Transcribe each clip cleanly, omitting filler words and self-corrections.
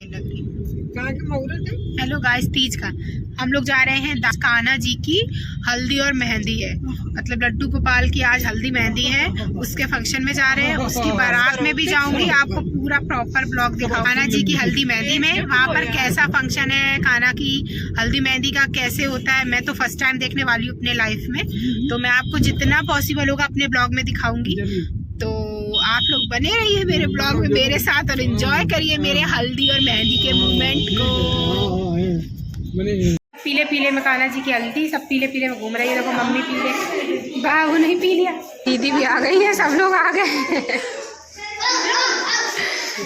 लगी। Hello guys, Teej का हम लोग जा रहे हैं कान्हा जी की हल्दी और मेहंदी है, मतलब लड्डू गोपाल की आज हल्दी मेहंदी है, उसके फंक्शन में जा रहे हैं। उसकी बारात में भी जाऊंगी, आपको पूरा प्रॉपर ब्लॉग दिखाऊंगी। कान्हा जी की हल्दी मेहंदी में वहाँ पर कैसा फंक्शन है, कान्हा की हल्दी मेहंदी का कैसे होता है, मैं तो फर्स्ट टाइम देखने वाली हूँ अपने लाइफ में, तो मैं आपको जितना पॉसिबल होगा अपने ब्लॉग में दिखाऊंगी। तो आप लोग बने रहिए मेरे ब्लॉग में मेरे साथ और एंजॉय करिए मेरे हल्दी और मेहंदी के मूवमेंट को। पीले पीले में कान्हा जी की हल्दी, सब पीले पीले में घूम रही है। देखो मम्मी पीले, बाबू नहीं पी लिया, दीदी भी आ गई है, सब लोग आ गए।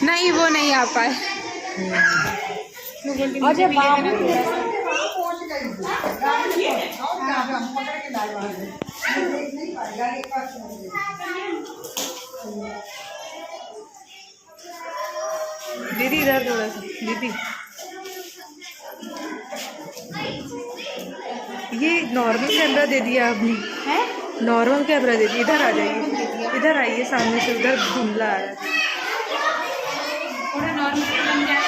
नहीं वो नहीं आ पाए। दीदी इधर थोड़ा सा, दीदी ये नॉर्मल कैमरा दे दिया आपने है? नॉर्मल कैमरा दे दिया। इधर आ जाइए, इधर आइए, सामने से उधर धुंधला आ रहा है, थोड़ा नॉर्मल बन जाए।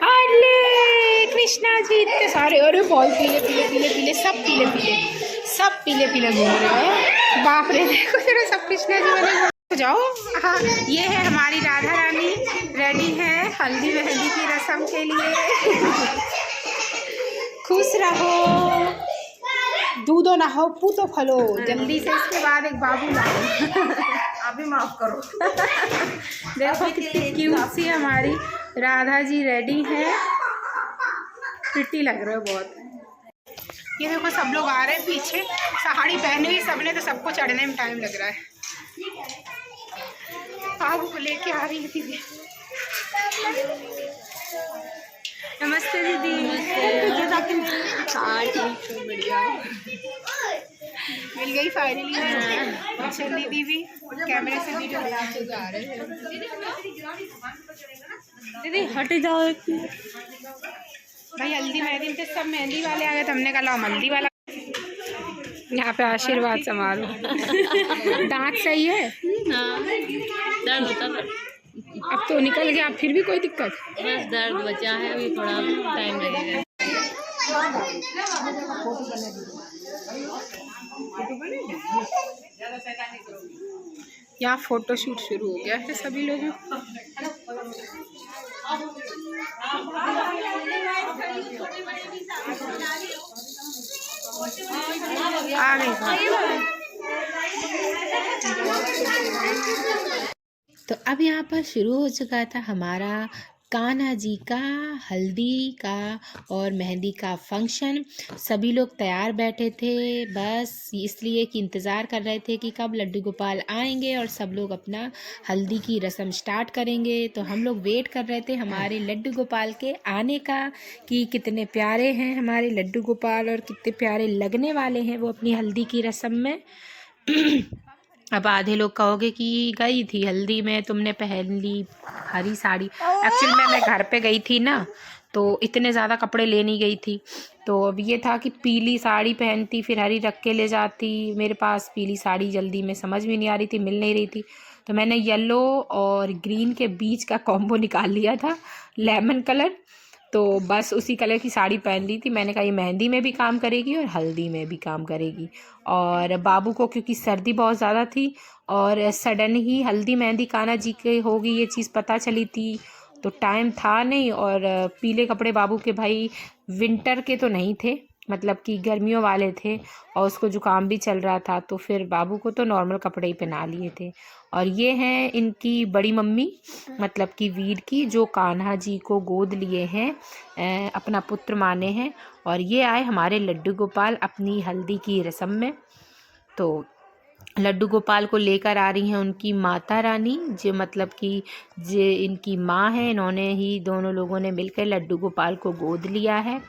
अरे कृष्णा जी इतने सारे, अरे बहुत पीले पीले पीले पीले, सब पीले पीले, सब पीले पीले घूम रहे हैं। बाप रे, देखो जरा सब कृष्णा जी वाले जाओ। हाँ, ये है हमारी राधा रानी, रेडी है हल्दी मेहंदी की रस्म के लिए। खुश रहो, दूधो नहाओ, पूतो फलो, जल्दी से इसके बाद एक बाबू लाओ। अभी माफ करो। देखो कितनी क्यूट सी हमारी राधा जी रेडी है, प्रिटी लग रहे हो बहुत। ये देखो सब लोग आ रहे हैं पीछे, साड़ी पहनी हुई सबने, तो सबको चढ़ने में टाइम लग रहा है। बाबू को लेके आ रही है दीदी। नमस्ते दीदी। हाँ ठीक है, बढ़िया मिल गई फाइनली। अच्छा दीदी भी कैमरे से वीडियो आ रहे हैं। दीदी हट जाओ भाई, हल्दी मेहंदी पे सब मेहंदी वाले आ गए, तो हमने कहा हल्दी वाला यहाँ पे आशीर्वाद संभालो। दांत सही है? हाँ, दर्द होता था, अब तो निकल गया, फिर भी कोई दिक्कत? बस दर्द बचा है, अभी थोड़ा टाइम लगेगा। यहाँ फोटो शूट शुरू हो गया है सभी लोगों। आ गई। तो अब यहाँ पर शुरू हो चुका था हमारा कान्हा जी का हल्दी का और मेहंदी का फंक्शन। सभी लोग तैयार बैठे थे, बस इसलिए कि इंतज़ार कर रहे थे कि कब लड्डू गोपाल आएंगे और सब लोग अपना हल्दी की रस्म स्टार्ट करेंगे। तो हम लोग वेट कर रहे थे हमारे लड्डू गोपाल के आने का, कि कितने प्यारे हैं हमारे लड्डू गोपाल और कितने प्यारे लगने वाले हैं वो अपनी हल्दी की रस्म में। अब आधे लोग कहोगे कि गई थी हल्दी में, तुमने पहन ली हरी साड़ी। एक्चुअली मैं घर पे गई थी ना, तो इतने ज़्यादा कपड़े ले नहीं गई थी, तो अब ये था कि पीली साड़ी पहनती फिर हरी रख के ले जाती। मेरे पास पीली साड़ी जल्दी में समझ में नहीं आ रही थी, मिल नहीं रही थी, तो मैंने येलो और ग्रीन के बीच का कॉम्बो निकाल लिया था, लेमन कलर, तो बस उसी कलर की साड़ी पहन ली थी। मैंने कहा ये मेहंदी में भी काम करेगी और हल्दी में भी काम करेगी। और बाबू को क्योंकि सर्दी बहुत ज़्यादा थी और सडन ही हल्दी मेहंदी कान्हा जी के होगी ये चीज़ पता चली थी, तो टाइम था नहीं। और पीले कपड़े बाबू के भाई विंटर के तो नहीं थे, मतलब कि गर्मियों वाले थे, और उसको जुकाम भी चल रहा था, तो फिर बाबू को तो नॉर्मल कपड़े ही पहना लिए थे। और ये हैं इनकी बड़ी मम्मी, मतलब कि वीर की, जो कान्हा जी को गोद लिए हैं, अपना पुत्र माने हैं। और ये आए हमारे लड्डू गोपाल अपनी हल्दी की रस्म में। तो लड्डू गोपाल को लेकर आ रही हैं उनकी माता रानी, जो मतलब कि जो इनकी माँ है, इन्होंने ही दोनों लोगों ने मिलकर लड्डू गोपाल को गोद लिया है।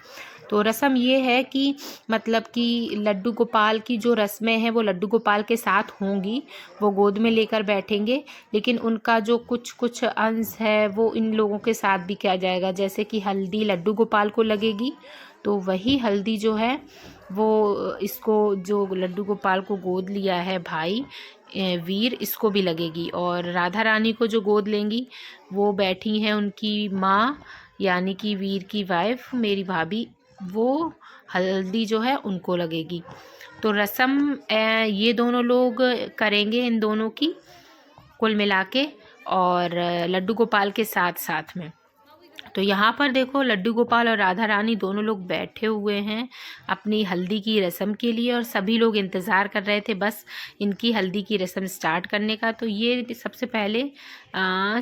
तो रस्म ये है कि मतलब कि लड्डू गोपाल की जो रस्में हैं वो लड्डू गोपाल के साथ होंगी, वो गोद में लेकर बैठेंगे, लेकिन उनका जो कुछ कुछ अंश है वो इन लोगों के साथ भी किया जाएगा। जैसे कि हल्दी लड्डू गोपाल को लगेगी, तो वही हल्दी जो है वो इसको, जो लड्डू गोपाल को गोद लिया है भाई वीर, इसको भी लगेगी। और राधा रानी को जो गोद लेंगी वो बैठी हैं उनकी माँ, यानी कि वीर की वाइफ मेरी भाभी, वो हल्दी जो है उनको लगेगी। तो रस्म ये दोनों लोग करेंगे, इन दोनों की कुल मिला के, और लड्डू गोपाल के साथ साथ में। तो यहाँ पर देखो लड्डू गोपाल और राधा रानी दोनों लोग बैठे हुए हैं अपनी हल्दी की रस्म के लिए, और सभी लोग इंतज़ार कर रहे थे बस इनकी हल्दी की रस्म स्टार्ट करने का। तो ये सबसे पहले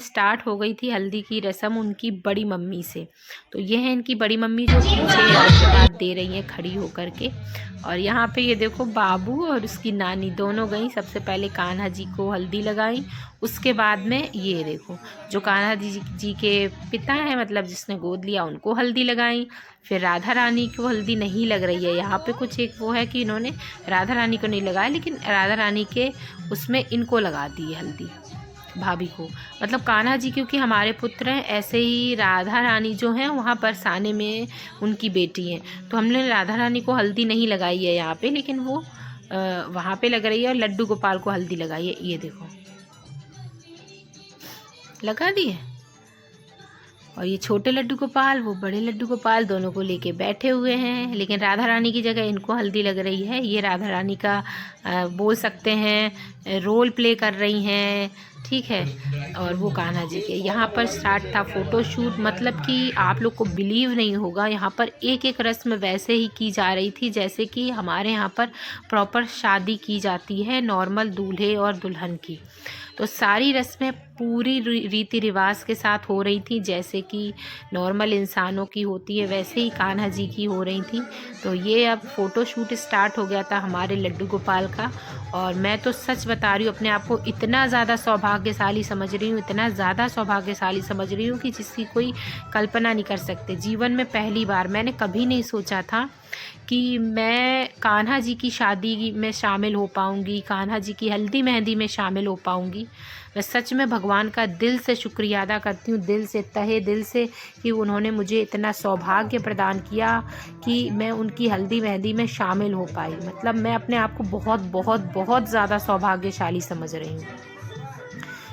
स्टार्ट हो गई थी हल्दी की रस्म उनकी बड़ी मम्मी से। तो ये है इनकी बड़ी मम्मी जो पीछे आशीर्वाद दे रही हैं खड़ी होकर के। और यहाँ पे ये देखो बाबू और उसकी नानी दोनों गई, सबसे पहले कान्हा जी को हल्दी लगाई, उसके बाद में ये देखो जो कान्हा जी के पिता हैं, मतलब जिसने गोद लिया, उनको हल्दी लगाई। फिर राधा रानी को हल्दी नहीं लग रही है, यहाँ पे कुछ एक वो है कि इन्होंने राधा रानी को नहीं लगाया, लेकिन राधा रानी के उसमें इनको लगा दी हल्दी, भाभी को। मतलब कान्हा जी क्योंकि हमारे पुत्र हैं, ऐसे ही राधा रानी जो हैं वहाँ बरसाने में उनकी बेटी हैं, तो हमने राधा रानी को हल्दी नहीं लगाई है यहाँ पे, लेकिन वो वहाँ पे लग रही है। और लड्डू गोपाल को हल्दी लगाई है, ये देखो लगा दी है। और ये छोटे लड्डू गोपाल, वो बड़े लड्डू गोपाल, दोनों को लेके बैठे हुए हैं, लेकिन राधा रानी की जगह इनको हल्दी लग रही है। ये राधा रानी का बोल सकते हैं रोल प्ले कर रही हैं, ठीक है। और वो कान्हा जी के यहाँ पर स्टार्ट था फ़ोटो शूट। मतलब कि आप लोग को बिलीव नहीं होगा, यहाँ पर एक एक रस्म वैसे ही की जा रही थी जैसे कि हमारे यहाँ पर प्रॉपर शादी की जाती है नॉर्मल दूल्हे और दुल्हन की। तो सारी रस्में पूरी रीति रिवाज के साथ हो रही थी, जैसे कि नॉर्मल इंसानों की होती है वैसे ही कान्हा जी की हो रही थी। तो ये अब फ़ोटो शूट स्टार्ट हो गया था हमारे लड्डू गोपाल का। और मैं तो सच बता रही हूँ, अपने आप को इतना ज़्यादा सौभाग्यशाली समझ रही हूँ, इतना ज़्यादा सौभाग्यशाली समझ रही हूँ कि जिसकी कोई कल्पना नहीं कर सकते। जीवन में पहली बार, मैंने कभी नहीं सोचा था कि मैं कान्हा जी की शादी में शामिल हो पाऊँगी, कान्हा जी की हल्दी मेहंदी में शामिल हो पाऊँगी। मैं सच में भगवान का दिल से शुक्रिया अदा करती हूँ, दिल से, तहे दिल से, कि उन्होंने मुझे इतना सौभाग्य प्रदान किया कि मैं उनकी हल्दी मेहंदी में शामिल हो पाई। मतलब मैं अपने आप को बहुत बहुत बहुत ज़्यादा सौभाग्यशाली समझ रही हूँ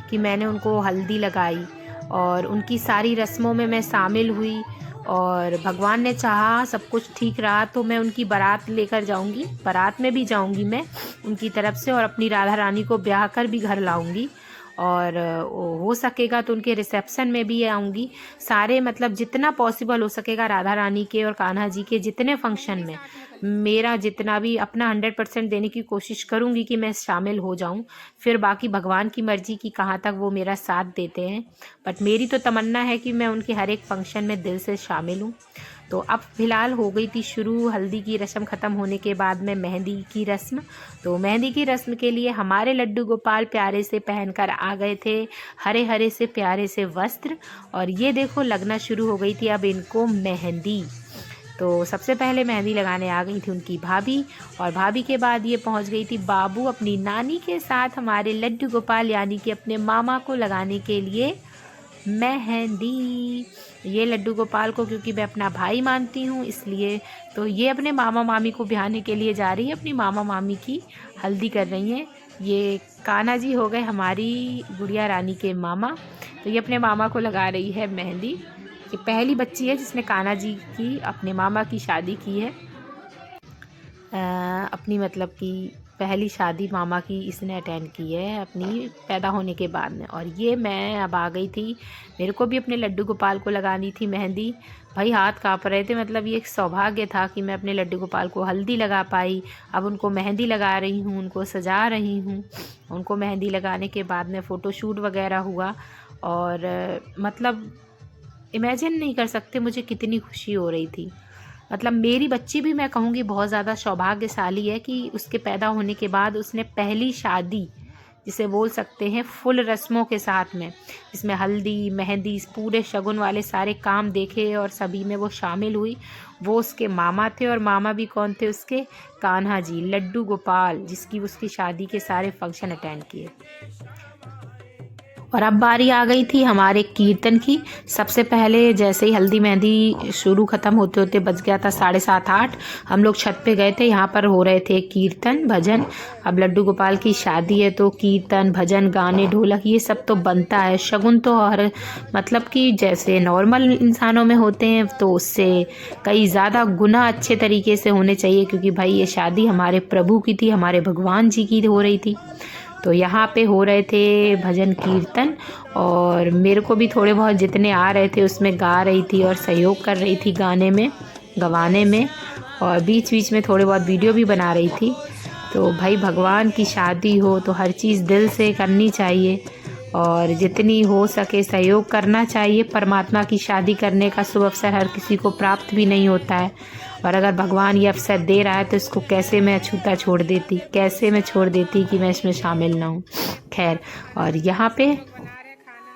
कि मैंने उनको हल्दी लगाई और उनकी सारी रस्मों में मैं शामिल हुई। और भगवान ने चाहा, सब कुछ ठीक रहा, तो मैं उनकी बारात लेकर जाऊंगी, बारात में भी जाऊंगी मैं उनकी तरफ से, और अपनी राधा रानी को ब्याह कर भी घर लाऊंगी। और हो सकेगा तो उनके रिसेप्शन में भी आऊँगी। सारे मतलब जितना पॉसिबल हो सकेगा राधा रानी के और कान्हा जी के जितने फंक्शन में मेरा जितना भी अपना 100% देने की कोशिश करूँगी कि मैं शामिल हो जाऊँ। फिर बाकी भगवान की मर्ज़ी की कहाँ तक वो मेरा साथ देते हैं, बट मेरी तो तमन्ना है कि मैं उनके हर एक फंक्शन में दिल से शामिल हूँ। तो अब फ़िलहाल हो गई थी शुरू हल्दी की रस्म ख़त्म होने के बाद में मेहंदी की रस्म। तो मेहंदी की रस्म के लिए हमारे लड्डू गोपाल प्यारे से पहनकर आ गए थे हरे हरे से प्यारे से वस्त्र। और ये देखो लगना शुरू हो गई थी अब इनको मेहंदी। तो सबसे पहले मेहंदी लगाने आ गई थी उनकी भाभी, और भाभी के बाद ये पहुंच गई थी बाबू अपनी नानी के साथ हमारे लड्डू गोपाल यानी कि अपने मामा को लगाने के लिए मेहंदी। ये लड्डू गोपाल को क्योंकि मैं अपना भाई मानती हूँ इसलिए तो ये अपने मामा मामी को ब्याहने के लिए जा रही है, अपनी मामा मामी की हल्दी कर रही हैं। ये कान्हा जी हो गए हमारी गुड़िया रानी के मामा, तो ये अपने मामा को लगा रही है मेहंदी। ये पहली बच्ची है जिसने कान्हा जी की अपने मामा की शादी की है। अपनी मतलब कि पहली शादी मामा की इसने अटेंड की है अपनी पैदा होने के बाद में। और ये मैं अब आ गई थी, मेरे को भी अपने लड्डू गोपाल को लगानी थी मेहंदी। भाई हाथ काँप रहे थे, मतलब ये एक सौभाग्य था कि मैं अपने लड्डू गोपाल को हल्दी लगा पाई। अब उनको मेहंदी लगा रही हूँ, उनको सजा रही हूँ। उनको मेहंदी लगाने के बाद में फ़ोटोशूट वगैरह हुआ, और मतलब इमेजिन नहीं कर सकते मुझे कितनी खुशी हो रही थी। मतलब मेरी बच्ची भी मैं कहूँगी बहुत ज़्यादा सौभाग्यशाली है कि उसके पैदा होने के बाद उसने पहली शादी जिसे बोल सकते हैं फुल रस्मों के साथ में, जिसमें हल्दी मेहंदी पूरे शगुन वाले सारे काम देखे और सभी में वो शामिल हुई। वो उसके मामा थे, और मामा भी कौन थे उसके? कान्हा जी, लड्डू गोपाल, जिसकी उसकी शादी के सारे फंक्शन अटेंड किए। और अब बारी आ गई थी हमारे कीर्तन की। सबसे पहले जैसे ही हल्दी मेहंदी शुरू ख़त्म होते होते बज गया था 7:30-8, हम लोग छत पे गए थे। यहाँ पर हो रहे थे कीर्तन भजन। अब लड्डू गोपाल की शादी है तो कीर्तन भजन गाने ढोलक ये सब तो बनता है। शगुन तो हर मतलब कि जैसे नॉर्मल इंसानों में होते हैं तो उससे कई ज़्यादा गुना अच्छे तरीके से होने चाहिए, क्योंकि भाई ये शादी हमारे प्रभु की थी, हमारे भगवान जी की हो रही थी। तो यहाँ पे हो रहे थे भजन कीर्तन, और मेरे को भी थोड़े बहुत जितने आ रहे थे उसमें गा रही थी और सहयोग कर रही थी गाने में, गवाने में, और बीच बीच में थोड़े बहुत वीडियो भी बना रही थी। तो भाई भगवान की शादी हो तो हर चीज़ दिल से करनी चाहिए और जितनी हो सके सहयोग करना चाहिए। परमात्मा की शादी करने का शुभ अवसर हर किसी को प्राप्त भी नहीं होता है, और अगर भगवान ये अवसर दे रहा है तो इसको कैसे मैं अछूता छोड़ देती, कैसे मैं छोड़ देती कि मैं इसमें शामिल ना हूँ। खैर, और यहाँ पे बना रहे खाना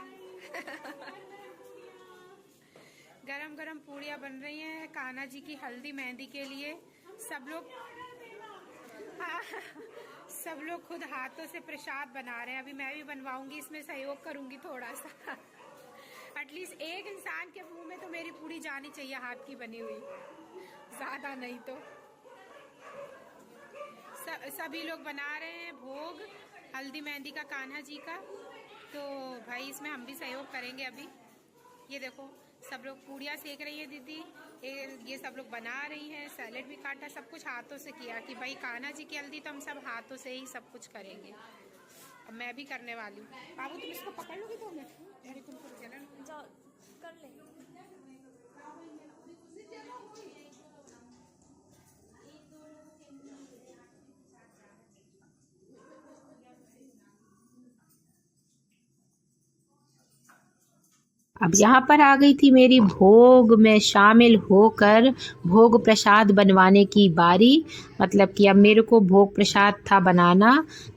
गरम गरम पूड़ियाँ बन रही हैं कान्हा जी की हल्दी मेहंदी के लिए। सब लोग सब लोग खुद हाथों से प्रसाद बना रहे हैं। अभी मैं भी बनवाऊंगी, इसमें सहयोग करूंगी थोड़ा सा। एटलीस्ट एक इंसान के मुंह में तो मेरी पूड़ी जानी चाहिए हाथ की बनी हुई, ज्यादा नहीं तो। सभी लोग बना रहे हैं भोग हल्दी मेहंदी का कान्हा जी का, तो भाई इसमें हम भी सहयोग करेंगे। अभी ये देखो सब लोग पूड़ियाँ सेक रही है दीदी, ये सब लोग बना रही हैं, सैलेड भी काटा, सब कुछ हाथों से किया कि भाई कान्हा जी की हल्दी तो हम सब हाथों से ही सब कुछ करेंगे। अब मैं भी करने वाली हूँ। बाबू तुम इसको पकड़ लोगी तो मैं तुमको जलन कर ले। अब यहाँ पर आ गई थी मेरी भोग में शामिल होकर भोग प्रसाद बनवाने की बारी। मतलब कि अब मेरे को भोग प्रसाद था बनाना,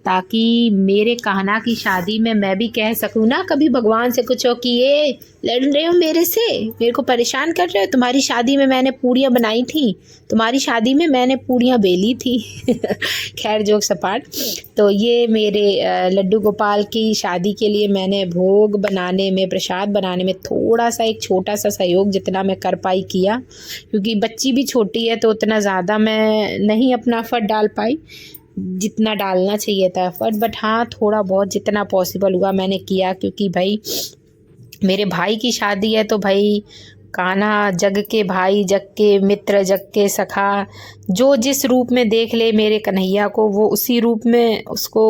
ताकि मेरे कान्हा की शादी में मैं भी कह सकूँ ना कभी भगवान से कुछ हो कि ये लड़ रहे हो मेरे से, मेरे को परेशान कर रहे हो। तुम्हारी शादी में मैंने पूड़ियाँ बनाई थी, तुम्हारी शादी में मैंने पूड़ियाँ बेली थी। खैर जोक सपाट। तो ये मेरे लड्डू गोपाल की शादी के लिए मैंने भोग बनाने में, प्रसाद बनाने में थोड़ा सा, एक छोटा सा सहयोग जितना मैं कर पाई किया, क्योंकि बच्ची भी छोटी है तो उतना ज़्यादा मैं नहीं अपना एफर्ट डाल पाई जितना डालना चाहिए था एफर्ट। बट हाँ, थोड़ा बहुत जितना पॉसिबल हुआ मैंने किया, क्योंकि भाई मेरे भाई की शादी है तो भाई कान्हा जग के भाई, जग के मित्र, जग के सखा, जो जिस रूप में देख ले मेरे कन्हैया को वो उसी रूप में उसको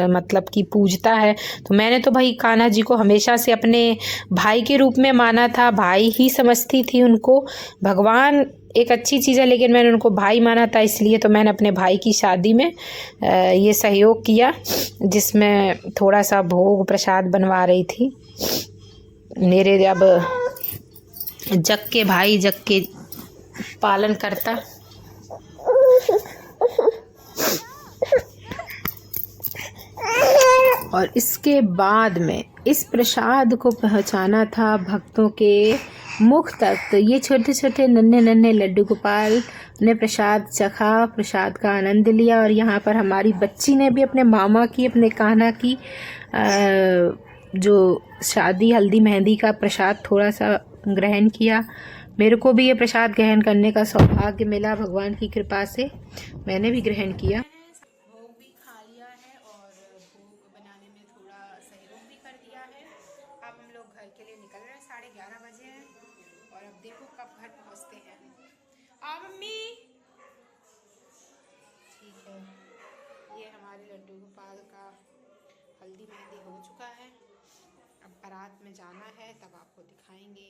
मतलब कि पूजता है। तो मैंने तो भाई कान्हा जी को हमेशा से अपने भाई के रूप में माना था, भाई ही समझती थी उनको। भगवान एक अच्छी चीज़ है लेकिन मैंने उनको भाई माना था, इसलिए तो मैंने अपने भाई की शादी में ये सहयोग किया, जिसमें थोड़ा सा भोग प्रसाद बनवा रही थी। मेरे अब जग के भाई, जग के पालन करता। और इसके बाद में इस प्रसाद को पहुंचाना था भक्तों के मुख तक। तो ये छोटे छोटे नन्हे नन्हे लड्डू गोपाल ने प्रसाद चखा, प्रसाद का आनंद लिया। और यहाँ पर हमारी बच्ची ने भी अपने मामा की, अपने कान्हा की जो शादी हल्दी मेहंदी का प्रसाद थोड़ा सा ग्रहण किया। मेरे को भी ये प्रसाद ग्रहण करने का सौभाग्य मिला भगवान की कृपा से, मैंने भी ग्रहण किया। भोग भी खा लिया है और भोग बनाने में थोड़ा सहयोग भी कर दिया है। अब हम लोग घर के लिए निकल रहे हैं, 11:30 बजे हैं और अब देखो कब घर पहुंचते हैं। आओ मम्मी। ठीक है, ये हमारे लड्डू गोपाल का हल्दी मेहंदी हो चुका है। अब बारात में जाना है तब आपको दिखाएंगे।